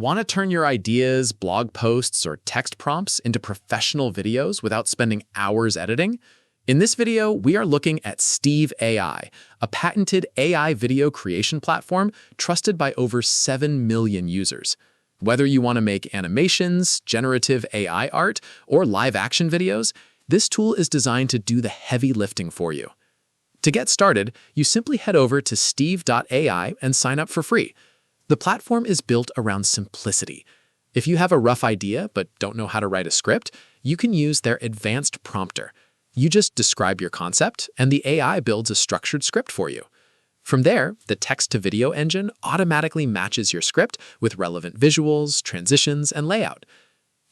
Want to turn your ideas, blog posts, or text prompts into professional videos without spending hours editing? In this video, we are looking at Steve AI, a patented AI video creation platform trusted by over 7 million users. Whether you want to make animations, generative AI art, or live-action videos, this tool is designed to do the heavy lifting for you. To get started, you simply head over to steve.ai and sign up for free. The platform is built around simplicity. If you have a rough idea but don't know how to write a script, you can use their advanced prompter. You just describe your concept, and the AI builds a structured script for you. From there, the text-to-video engine automatically matches your script with relevant visuals, transitions, and layout.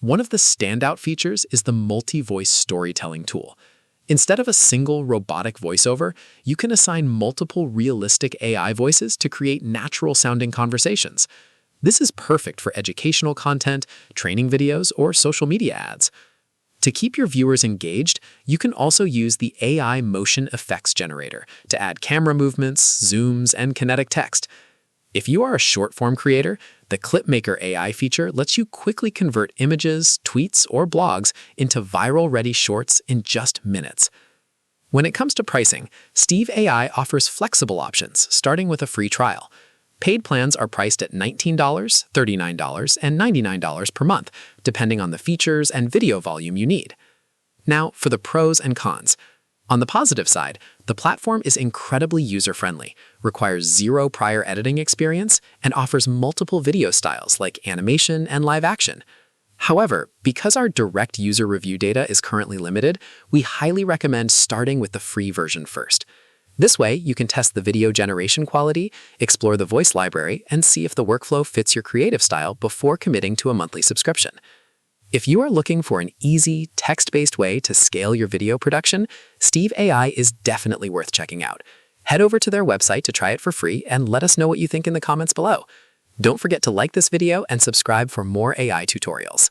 One of the standout features is the multi-voice storytelling tool. Instead of a single robotic voiceover, you can assign multiple realistic AI voices to create natural-sounding conversations. This is perfect for educational content, training videos, or social media ads. To keep your viewers engaged, you can also use the AI motion effects generator to add camera movements, zooms, and kinetic text. If you are a short-form creator, the Clipmaker AI feature lets you quickly convert images, tweets, or blogs into viral-ready shorts in just minutes. When it comes to pricing, Steve AI offers flexible options, starting with a free trial. Paid plans are priced at $19, $39, and $99 per month, depending on the features and video volume you need. Now, for the pros and cons. On the positive side, the platform is incredibly user-friendly, requires zero prior editing experience, and offers multiple video styles like animation and live action. However, because our direct user review data is currently limited, we highly recommend starting with the free version first. This way, you can test the video generation quality, explore the voice library, and see if the workflow fits your creative style before committing to a monthly subscription. If you are looking for an easy, text-based way to scale your video production, Steve AI is definitely worth checking out. Head over to their website to try it for free and let us know what you think in the comments below. Don't forget to like this video and subscribe for more AI tutorials.